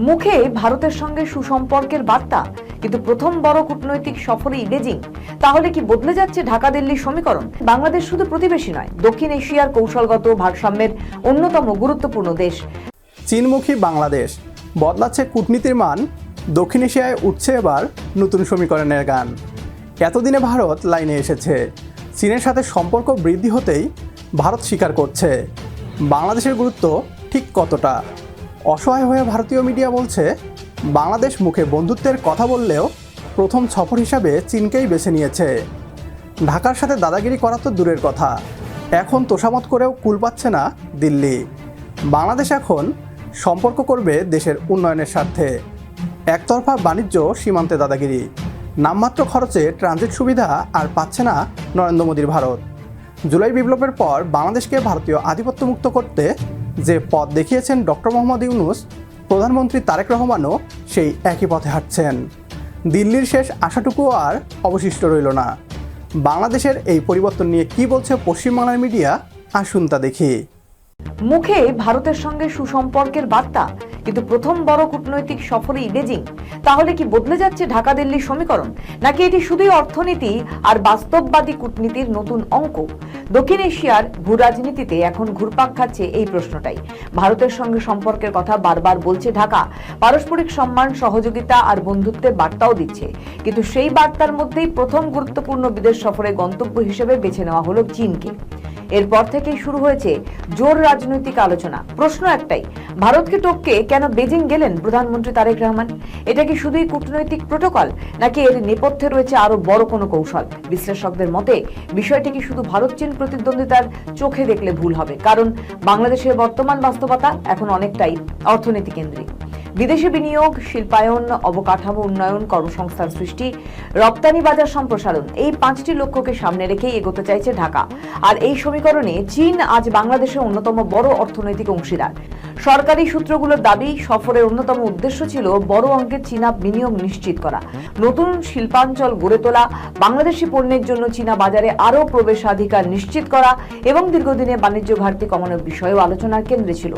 মুখে ভারতের সঙ্গে সুসম্পর্কের বার্তা, কিন্তু প্রথম বড় কূটনৈতিক সফরেই বেজিং। তাহলে কি বদলে যাচ্ছে ঢাকা দিল্লির সমীকরণ? বাংলাদেশ শুধু প্রতিবেশী নয়, দক্ষিণ এশিয়ার কৌশলগত ভারসাম্যের অন্যতম গুরুত্বপূর্ণ দেশ। চীনমুখী বাংলাদেশ, বদলাচ্ছে কূটনীতির মান, দক্ষিণ এশিয়ায় উঠছে এবার নতুন সমীকরণের গান। এতদিনে ভারত লাইনে এসেছে। চীনের সাথে সম্পর্ক বৃদ্ধি হতেই ভারত স্বীকার করছে বাংলাদেশের গুরুত্ব ঠিক কতটা। অসহায় হয়ে ভারতীয় মিডিয়া বলছে, বাংলাদেশ মুখে বন্ধুত্বের কথা বললেও প্রথম সফর হিসাবে চীনকেই বেছে নিয়েছে। ঢাকার সাথে দাদাগিরি করা তো দূরের কথা, এখন তোষামত করেও কুল পাচ্ছে না দিল্লি। বাংলাদেশ এখন সম্পর্ক করবে দেশের উন্নয়নের স্বার্থে। একতরফা বাণিজ্য, সীমান্তে দাদাগিরি, নামমাত্র খরচে ট্রানজিট সুবিধা আর পাচ্ছে না নরেন্দ্র মোদীর ভারত। জুলাই বিপ্লবের পর বাংলাদেশকে ভারতীয় আধিপত্যমুক্ত করতে যে পথ দেখিয়েছেন ডক্টর মোহাম্মদ ইউনূস, প্রধানমন্ত্রী তারেক রহমানও সেই একই পথে হাঁটছেন। দিল্লির শেষ আশাটুকুও আর অবশিষ্ট রইল না। বাংলাদেশের এই পরিবর্তন নিয়ে কি বলছে পশ্চিমবাংলার মিডিয়া, আসুন তা দেখি। মুখে ভারতের সঙ্গে সুসম্পর্কের বার্তা, কিন্তু প্রথম বড় কূটনৈতিক সফরেই বেজিং। তাহলে কি বদলে যাচ্ছে ঢাকা দিল্লির সমীকরণ, নাকি এটি শুধুই অর্থনীতি আর বাস্তববাদী কূটনীতির নতুন অঙ্ক? দক্ষিণ এশিয়ার ভূ রাজনীতিতে এখন ঘুরপাক খাচ্ছে এই প্রশ্নটাই। ভারতের সঙ্গে সম্পর্কের কথা বারবার বলছে ঢাকা, পারস্পরিক সম্মান, সহযোগিতা আর বন্ধুত্বের বার্তাও দিচ্ছে, কিন্তু সেই বার্তার মধ্যেই প্রথম গুরুত্বপূর্ণ বিদেশ সফরে গন্তব্য হিসেবে বেছে নেওয়া হলো চীনকে। এরপর থেকেই শুরু হয়েছে জোর রাজনৈতিক আলোচনা। প্রশ্ন একটাই, ভারতকে টপকে কেন বেজিং গেলেন প্রধানমন্ত্রী তারেক রহমান? এটা কি শুধুই কূটনৈতিক প্রোটোকল, নাকি এর নেপথ্যে রয়েছে আরো বড় কোনো কৌশল? বিশ্লেষকদের মতে বিষয়টি কি শুধু ভারত চীন প্রতিদ্বন্দ্বিতার চোখে দেখলে ভুল হবে, কারণ বাংলাদেশের বর্তমান বাস্তবতা এখন অনেকটাই অর্থনীতি কেন্দ্রিক। বিদেশি বিনিয়োগ, শিল্পায়ন, অবকাঠামো উন্নয়ন, কর্মসংস্থান সৃষ্টি, রপ্তানি বাজার সম্প্রসারণ, এই 5টি লক্ষ্যকে সামনে রেখেই এগোতে চাইছে ঢাকা। আর এই সমীকরণে চীন আজ বাংলাদেশের অন্যতম বড় অর্থনৈতিক অংশীদার। সরকারি সূত্রগুলোর দাবি, সফরের অন্যতম উদ্দেশ্য ছিল বড় অঙ্কের চীনা বিনিয়োগ নিশ্চিত করা, নতুন শিল্পাঞ্চল গড়ে তোলা, বাংলাদেশি পণ্যের জন্য চীনা বাজারে আরও প্রবেশাধিকার নিশ্চিত করা এবং দীর্ঘদিনে বাণিজ্য ঘাটতি কমানোর বিষয়েও আলোচনার কেন্দ্রে ছিল।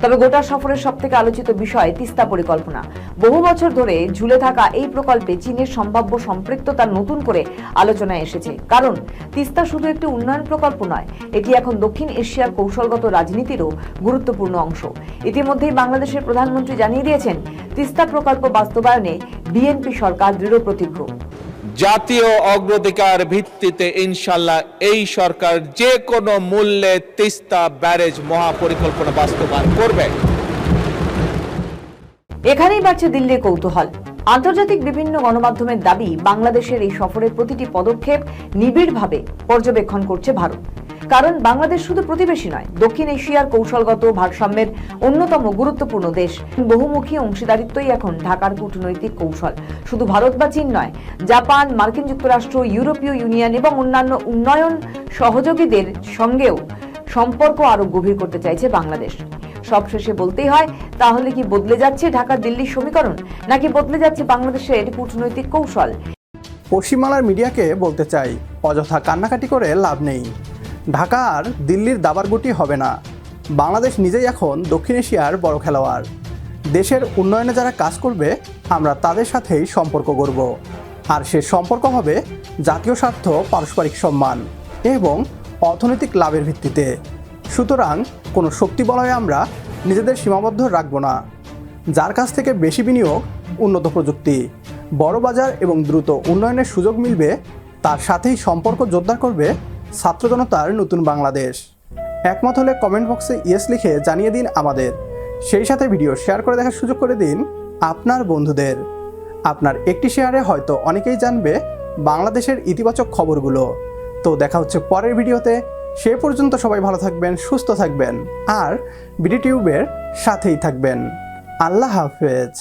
তবে গোটা সফরের সবথেকে আলোচিত বিষয় তিস্তা পরিকল্পনা। বহু বছর ধরে ঝুলে থাকা এই প্রকল্পে চীনের সম্ভাব্য সম্পৃক্ততা নতুন করে আলোচনায় এসেছে। কারণ তিস্তা শুধু একটি উন্নয়ন প্রকল্প নয়, এটি এখন দক্ষিণ এশিয়ার কৌশলগত রাজনীতিরও গুরুত্বপূর্ণ অংশ। ইতিমধ্যেই বাংলাদেশের প্রধানমন্ত্রী জানিয়ে দিয়েছেন, তিস্তা প্রকল্প বাস্তবায়নে বিএনপি সরকার দৃঢ় প্রতিজ্ঞ। জাতীয় অগ্রাধিকার ভিত্তিতে ইনশাআল্লাহ এই সরকার যে কোনো মূল্যে তিস্তা ব্যারেজ মহাপরিকল্পনা বাস্তবায়ন করবে। এখানেই বাড়ছে দিল্লির কৌতূহল। আন্তর্জাতিক বিভিন্ন গণমাধ্যমের দাবি, বাংলাদেশের এই সফরের প্রতিটি পদক্ষেপ নিবিড়ভাবে পর্যবেক্ষণ করছে ভারত। কারণ বাংলাদেশ শুধু প্রতিবেশী নয়, দক্ষিণ এশিয়ার কৌশলগত ভারসাম্যের অন্যতম গুরুত্বপূর্ণ দেশ। বহুমুখী অংশীদারিত্বই এখন ঢাকার কূটনৈতিক কৌশল। শুধু ভারত বা চীন নয়, জাপান, মার্কিন যুক্তরাষ্ট্র, ইউরোপীয় ইউনিয়ন এবং অন্যান্য উন্নয়ন সহযোগীদের সঙ্গেও সম্পর্ক আরো গভীর করতে চাইছে বাংলাদেশ। সবশেষে বলতেই হয়, তাহলে কি বদলে যাচ্ছে ঢাকা দিল্লির সমীকরণ, নাকি বদলে যাচ্ছে বাংলাদেশের কূটনৈতিক কৌশল? পশ্চিমবাংলার মিডিয়াকে বলতে চাই, অযথা কান্নাকাটি করে লাভ নেই। ঢাকা আর দিল্লির দাবার গুটি হবে না। বাংলাদেশ নিজেই এখন দক্ষিণ এশিয়ার বড় খেলোয়াড়। দেশের উন্নয়নে যারা কাজ করবে, আমরা তাদের সাথেই সম্পর্ক গড়ব। আর সে সম্পর্ক হবে জাতীয় স্বার্থ, পারস্পরিক সম্মান এবং অর্থনৈতিক লাভের ভিত্তিতে। সুতরাং কোনো শক্তি বলয়ে আমরা নিজেদের সীমাবদ্ধ রাখব না। যার কাছ থেকে বেশি বিনিয়োগ, উন্নত প্রযুক্তি, বড় বাজার এবং দ্রুত উন্নয়নের সুযোগ মিলবে, তার সাথেই সম্পর্ক জোরদার করবে ছাত্র জনতার নতুন বাংলাদেশ। একমত হলে কমেন্ট বক্সে ইয়েস লিখে জানিয়ে দিন আমাদের। সেই সাথে ভিডিও শেয়ার করে দেখার সুযোগ করে দিন আপনার বন্ধুদের। আপনার একটি শেয়ারে হয়তো অনেকেই জানবে বাংলাদেশের ইতিবাচক খবরগুলো। তো দেখা হচ্ছে পরের ভিডিওতে। সে পর্যন্ত সবাই ভালো থাকবেন, সুস্থ থাকবেন আর বিডি টিউবের সাথেই থাকবেন। আল্লাহ হাফেজ।